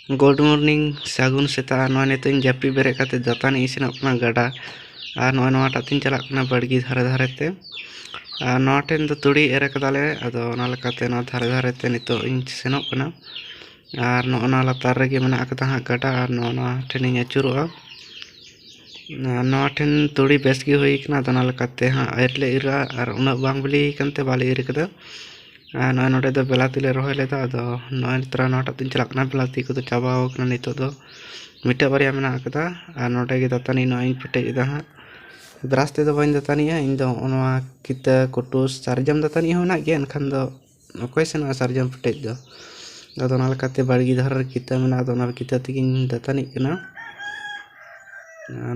Good morning सागुन सेता नॉय नितो जापी बेरे काते दतानी इसिन अपना गड़ा और नॉय नॉटा तीन चलाक ना बड़गी धारे धारे ते और नॉटेन तो तुड़ी एरे कदाले अदो ना लकाते ना धारे धारे ते नितो इन सेनोक कना और नॉना लातार रेगे मेना अकदा हा गड़ा और नॉना ठेन इन अचुरोआ नॉटेन तुड़ी बेस गी होई कना अदो ना लकाते हा एरले इरा और उना बांग बिली कंते बाले इर कदा नॉय नोडे दो बेलाती ले रोहे लेदा अदो नॉय तरा नॉटा तीन चलाक ना बेलाती को तो चाबाओ कना नितो दो मिटा बारिया मेना अकदा और नोडे गे दतानी नॉय पेटेज दा हा ब्राश ते दो बाइन दतानी इन दो ओनवा किता कुटुस सारजम दतानी होना गे एनखान दो अकोय सेना सारजम पेटेज दो अदो ना लकाते बाड़गी धार किता मेना अदो ना किता तिगिन दतानी कना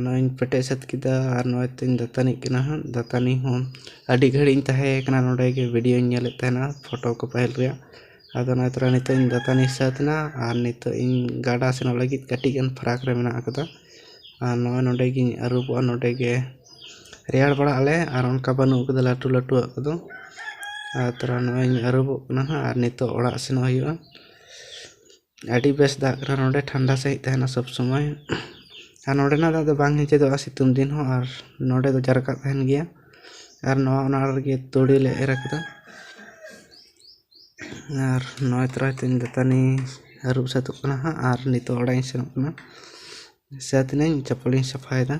नॉय पेटेज सत किदा और नॉय तीन दतानी कना दतानी हो अडी घड़ी तहे कना नोडे गे वीडियो नेले तहना फोटो को पहल रे अदो ना तरा नितो इन दतानी सतना और नितो इन गाड़ा सेनो लगित कटी गन फराक रे मेना अकदा और नॉय नोडे गे अरुबो नोडे गे रेयाड़ बड़ा आले और उनका बनु कदा लाटू लाटू अकदो और तरा नॉय अरुबो कना और नितो ओड़ा सेनो हुआ अडी बेस दा कना नोडे ठंडा सही तहना सब समय और नोडे ना दा बांग हिचे दो सितुम दिन हो और नोडे दो जरका तहन गया और नवा ओना गे तोड़ी ले रखदा और नॉय तरा तीन दतानी अरुब सतुक कना और नितो ओड़ा इन सेनोक कना सेतने चप्पल सफायदा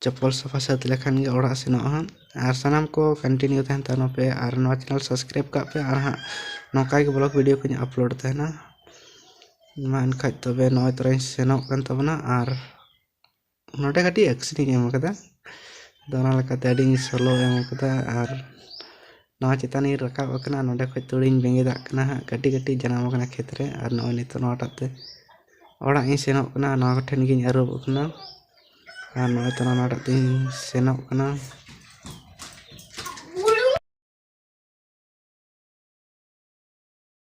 चप्पल सफा सत लेखान गे ओड़ा सेनोक और सानाम को कंटिन्यू तहन तानो पे और नवा चैनल सब्सक्राइब का पे और हाँ नौका के ब्लॉग वीडियो को अपलोड तहना मा एनखाज तबे नॉय तरा सेनोक कन तबना और नोडे कटी एक्सीडेंट एम कदा दोना लकाते अडी सोलो एम कदा और नवा चितानी रकाब अकना नोडे खज तुड़ीन बेंगेदा कना कटी कटी जनाम कना खेतरे और नॉय नितो नोटाते ओड़ा इन सेनोक कना नवा ठेन गिन अरुब कना और नॉय तो नोटा तीन सेनोक कना।